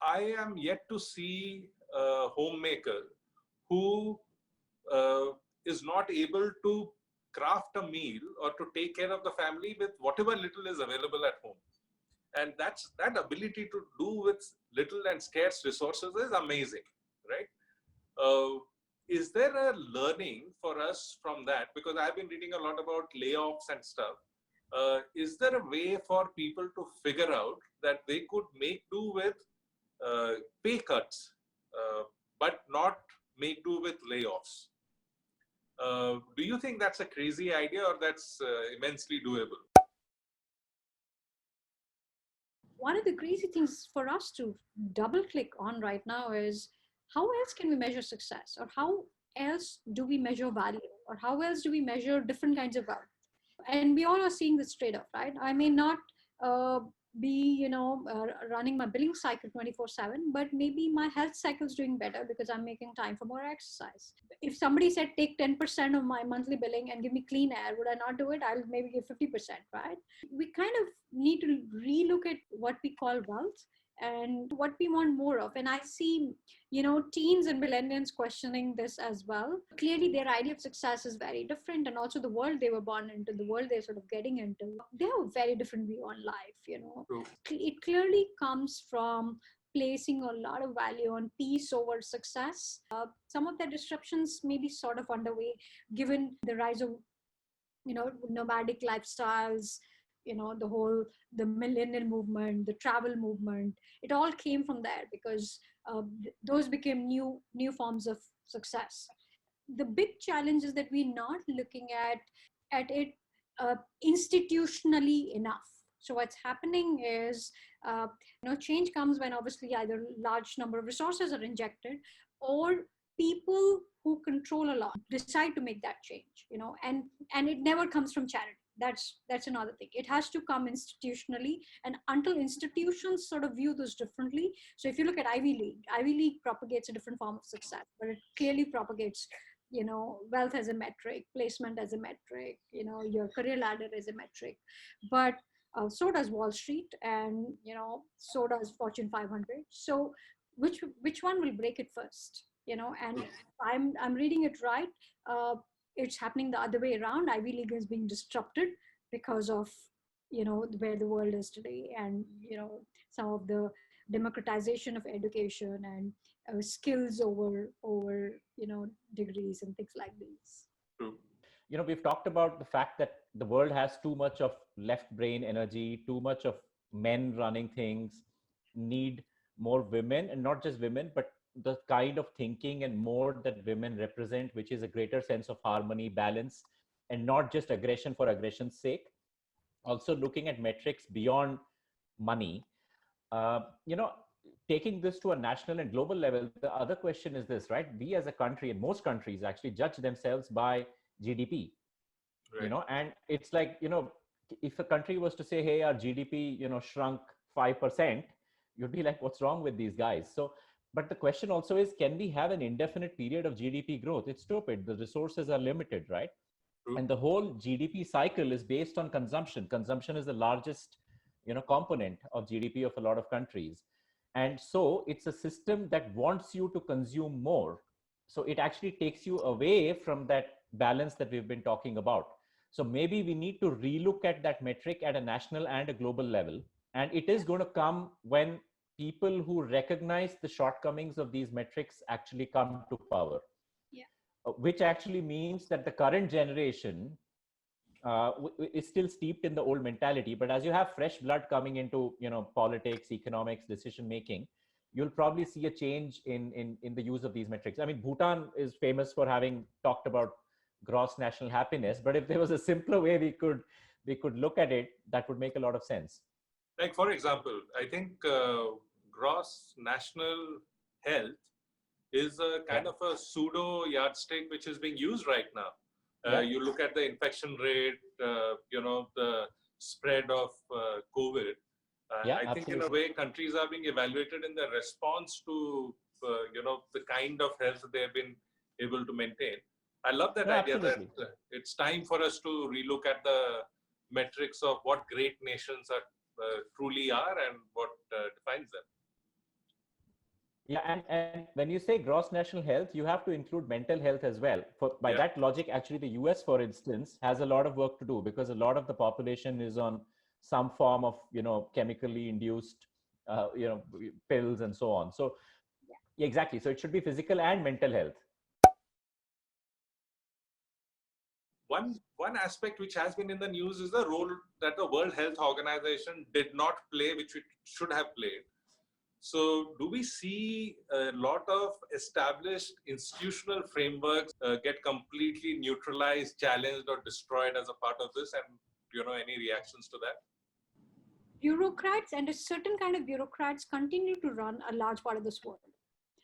I am yet to see a homemaker who is not able to craft a meal or to take care of the family with whatever little is available at home. And that ability to do with little and scarce resources is amazing, right? Is there a learning for us from that? Because I've been reading a lot about layoffs and stuff. Is there a way for people to figure out that they could make do with pay cuts, but not make do with layoffs? Do you think that's a crazy idea, or that's immensely doable? One of the crazy things for us to double click on right now is how else can we measure success, or how else do we measure value, or how else do we measure different kinds of wealth? And we all are seeing this trade-off, right? I may not uh, be running my billing cycle 24/7, but maybe my health cycle is doing better because I'm making time for more exercise. If somebody said take 10% of my monthly billing and give me clean air, would I not do it? I'll maybe give 50%, right? We kind of need to relook at what we call wealth and what we want more of. And I see, teens and millennials questioning this as well. Clearly, their idea of success is very different, and also the world they were born into, the world they're sort of getting into, they have a very different view on life. True. It clearly comes from placing a lot of value on peace over success. Some of the disruptions may be sort of underway given the rise of nomadic lifestyles, the millennial movement, the travel movement. It all came from there because those became new forms of success. The big challenge is that we're not looking at it institutionally enough. So what's happening is change comes when obviously either large number of resources are injected, or people who control a lot decide to make that change, and it never comes from charity. That's another thing. It has to come institutionally, and until institutions sort of view this differently. So if you look at Ivy League propagates a different form of success, but it clearly propagates wealth as a metric, placement as a metric, your career ladder as a metric. But so does Wall Street, and so does Fortune 500. So which one will break it first? And I'm reading it right. It's happening the other way around. Ivy League is being disrupted because of where the world is today, and some of the democratization of education and skills over degrees and things like these. True. We've talked about the fact that the world has too much of left brain energy, too much of men running things, need more women, and not just women, but the kind of thinking and more that women represent, which is a greater sense of harmony, balance, and not just aggression for aggression's sake. Also looking at metrics beyond money. Uh, you know, Taking this to a national and global level, the other question is this, right? We as a country, and most countries actually judge themselves by GDP, Right. and it's like, if a country was to say, hey, our GDP, shrunk 5%, you'd be like, what's wrong with these guys? So, but the question also is, can we have an indefinite period of GDP growth? It's stupid. The resources are limited, right? True. And the whole GDP cycle is based on consumption. Consumption is the largest, component of GDP of a lot of countries. And so it's a system that wants you to consume more. So it actually takes you away from that balance that we've been talking about. So maybe we need to relook at that metric at a national and a global level. And it is going to come when people who recognize the shortcomings of these metrics actually come to power. Yeah. Which actually means that the current generation is still steeped in the old mentality. But as you have fresh blood coming into, politics, economics, decision making, you'll probably see a change in the use of these metrics. I mean, Bhutan is famous for having talked about gross national happiness, but if there was a simpler way we could look at it, that would make a lot of sense. Like, for example, I think gross national health is a kind of a pseudo yardstick which is being used right now. You look at the infection rate, the spread of COVID. I think in a way countries are being evaluated in their response to, the kind of health they have been able to maintain. I love that idea Absolutely. that it's time for us to relook at the metrics of what great nations are truly are and what defines them. Yeah, and when you say gross national health, you have to include mental health as well. For by Yeah. that logic, actually, the US, for instance, has a lot of work to do because a lot of the population is on some form of chemically induced pills and so on. So yeah, exactly. So it should be physical and mental health. One aspect which has been in the news is the role that the World Health Organization did not play, which it should have played. So, do we see a lot of established institutional frameworks get completely neutralized, challenged, or destroyed as a part of this? And any reactions to that? Bureaucrats and a certain kind of bureaucrats continue to run a large part of this world,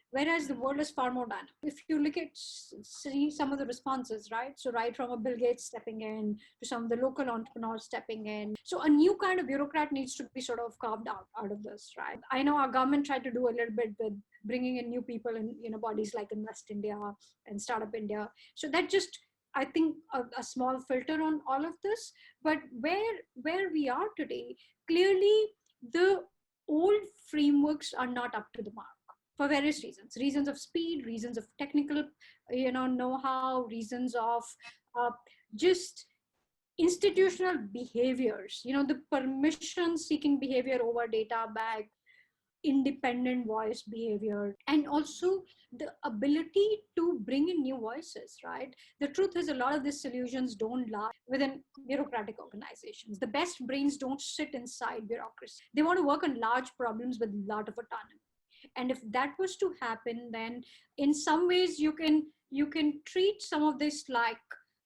whereas the world is far more dynamic. If you look at see some of the responses, right? So right from a Bill Gates stepping in to some of the local entrepreneurs stepping in, so a new kind of bureaucrat needs to be sort of carved out of this, right? I know our government tried to do a little bit with bringing in new people in bodies like Invest India and Startup India. So that just, I think, a small filter on all of this. But where we are today, clearly the old frameworks are not up to the mark for various reasons of speed, reasons of technical know-how, reasons of uh, just institutional behaviors, the permission seeking behavior over data bag, independent voice behavior, and also the ability to bring in new voices, right? The truth is, a lot of these solutions don't lie within bureaucratic organizations. The best brains don't sit inside bureaucracy. They want to work on large problems with a lot of autonomy. And if that was to happen, then in some ways you can treat some of this like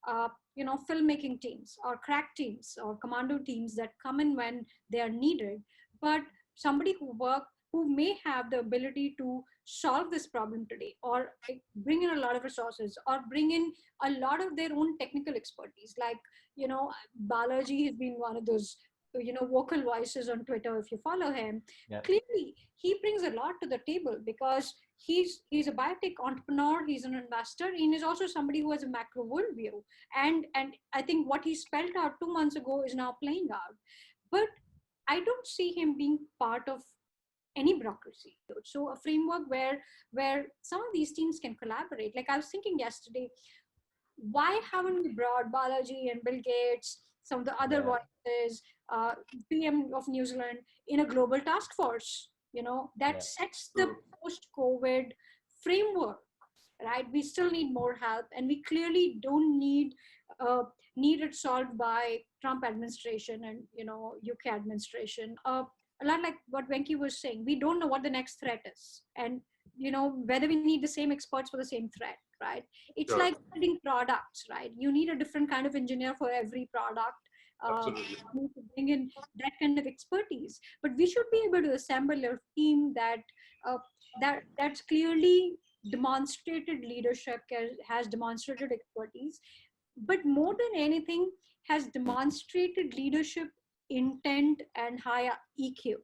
filmmaking teams or crack teams or commando teams that come in when they are needed, but somebody who may have the ability to solve this problem today, or bring in a lot of resources, or bring in a lot of their own technical expertise, like you know Balaji has been one of those vocal voices on Twitter. If you follow him, Yeah. clearly he brings a lot to the table because he's a biotech entrepreneur, he's an investor, and he's also somebody who has a macro worldview. And I think what he spelled out 2 months ago is now playing out. But I don't see him being part of any bureaucracy. So a framework where some of these teams can collaborate. Like I was thinking yesterday, why haven't we brought Balaji and Bill Gates, some of the other Yeah. voices, PM of New Zealand, in a global task force? That Yeah. sets the True. post-COVID framework, right? We still need more help, and we clearly don't need it solved by Trump administration and UK administration. A lot like what Venki was saying, we don't know what the next threat is, and whether we need the same experts for the same threat, right? It's Sure. like building products, right? You need a different kind of engineer for every product. Absolutely. You need to bring in that kind of expertise, but we should be able to assemble a team uh, that's clearly demonstrated leadership, has demonstrated expertise, but more than anything, has demonstrated leadership intent and high EQ.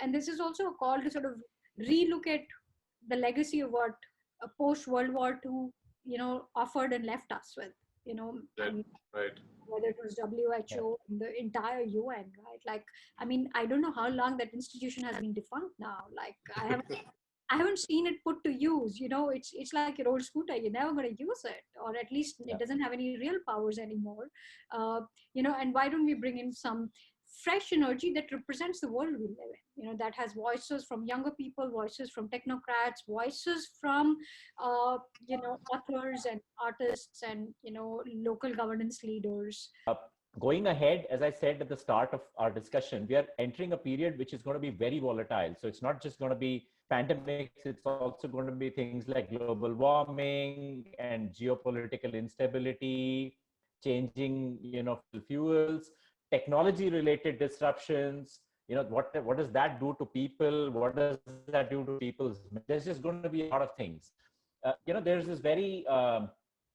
And this is also a call to sort of relook at the legacy of what a post World War II, offered and left us with. I Right. mean, Right. whether it was Yeah. WHO and the entire UN, right? Like, I mean, I don't know how long that institution has been defunct now. Like, I haven't seen it put to use. It's like your old scooter. You're never going to use it, or at least Yeah. it doesn't have any real powers anymore. And why don't we bring in some fresh energy that represents the world we live in? That has voices from younger people, voices from technocrats, voices from authors and artists, and local governance leaders. Uh, Going ahead, as I said at the start of our discussion, we are entering a period which is going to be very volatile. So it's not just going to be pandemics, it's also going to be things like global warming and geopolitical instability, changing, fossil fuels, technology related disruptions. What does that do to people? What does that do to people's there's just going to be a lot of things. There's this very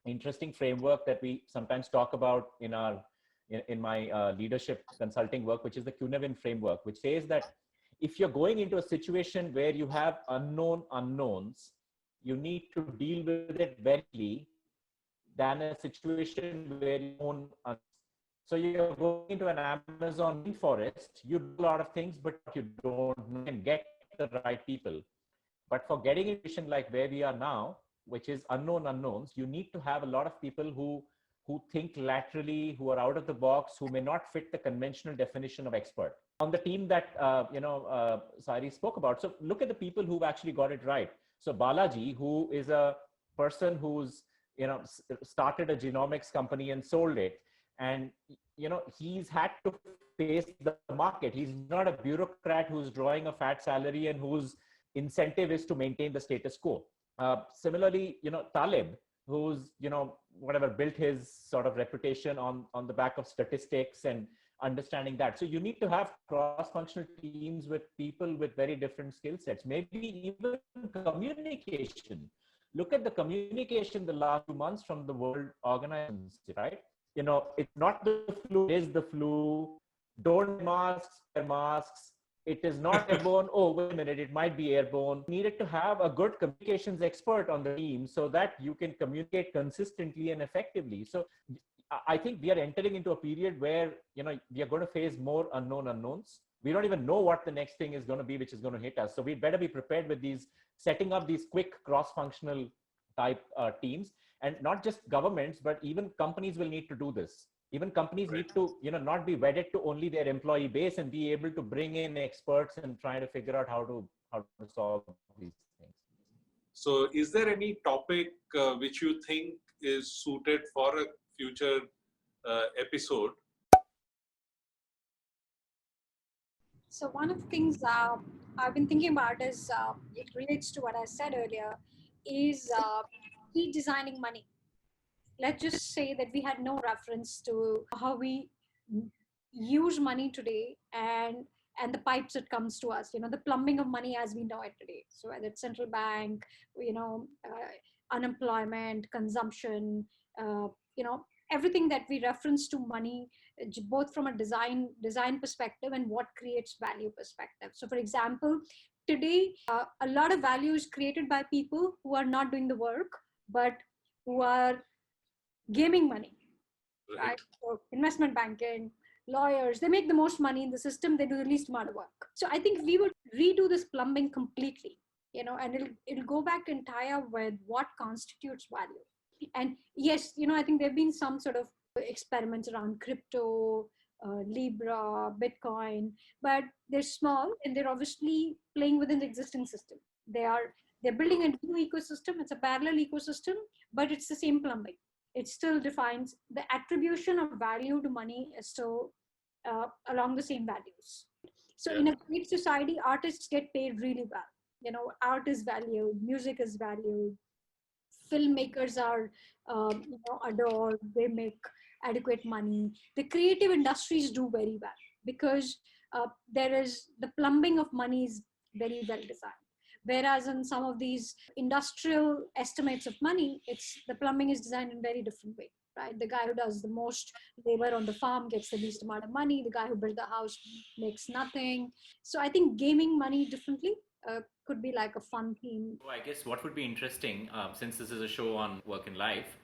interesting framework that we sometimes talk about in my leadership consulting work, which is the Cunevin framework, which says that if you're going into a situation where you have unknown unknowns, you need to deal with it very differently than a situation where you have known unknowns. So you're going into an Amazon rainforest, you do a lot of things, but you don't know and get the right people. But for getting into a position like where we are now, which is unknown unknowns, you need to have a lot of people who think laterally, who are out of the box, who may not fit the conventional definition of expert. On the team that Sari spoke about, so look at the people who've actually got it right. So Balaji, who is a person who's started a genomics company and sold it, and he's had to face the market. He's not a bureaucrat who's drawing a fat salary and whose incentive is to maintain the status quo. Similarly, Talib, who's whatever built his sort of reputation on the back of statistics and understanding that. So you need to have cross-functional teams with people with very different skill sets. Maybe even communication. Look at the communication the last few months from the World Organizations, right? It's not the flu, it is the flu. Don't wear masks, wear masks. It is not airborne. Oh, wait a minute, it might be airborne. Needed to have a good communications expert on the team so that you can communicate consistently and effectively. So I think we are entering into a period where we are going to face more unknown unknowns. We don't even know what the next thing is going to be, which is going to hit us. So we better be prepared with these, setting up these quick cross-functional type teams, and not just governments, but even companies will need to do this. Even companies need to not be wedded to only their employee base and be able to bring in experts and try to figure out how to solve these things. So is there any topic which you think is suited for a future episode? So one of the things I've been thinking about is it relates to what I said earlier, is redesigning money. Let's just say that we had no reference to how we use money today, and the pipes that comes to us, the plumbing of money as we know it today. So whether it's central bank, unemployment, consumption, uh, everything that we reference to money, both from a design perspective and what creates value perspective. So for example, today a lot of value is created by people who are not doing the work, but who are gaming money, right? So investment banking, lawyers, they make the most money in the system, they do the least amount of work. So I think we would redo this plumbing completely, and it'll go back entire with what constitutes value. And yes, I think there have been some sort of experiments around crypto, Libra, Bitcoin, but they're small and they're obviously playing within the existing system. They're building a new ecosystem. It's a parallel ecosystem, but it's the same plumbing. It still defines the attribution of value to money is still along the same values. So in a great society, artists get paid really well. Art is valued, music is valued, filmmakers are adored, they make adequate money. The creative industries do very well because there is the plumbing of money is very well designed. Whereas in some of these industrial estimates of money, it's the plumbing is designed in very different way, right? The guy who does the most labor on the farm gets the least amount of money. The guy who built the house makes nothing. So I think gaming money differently could be like a fun theme. So I guess what would be interesting, since this is a show on work and life,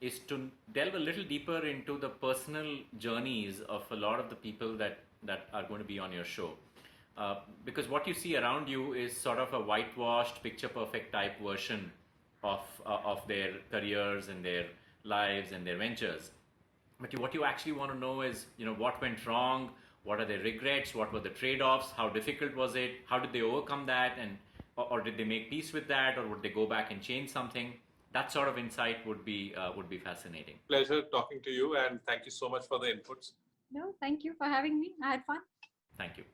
is to delve a little deeper into the personal journeys of a lot of the people that are going to be on your show. Because what you see around you is sort of a whitewashed, picture perfect type version of their careers and their lives and their ventures. But what you actually want to know is, what went wrong, what are their regrets, what were the trade-offs, how difficult was it, how did they overcome that, and or did they make peace with that, or would they go back and change something? That sort of insight would be fascinating. Pleasure talking to you, and thank you so much for the inputs. No, thank you for having me. I had fun. Thank you.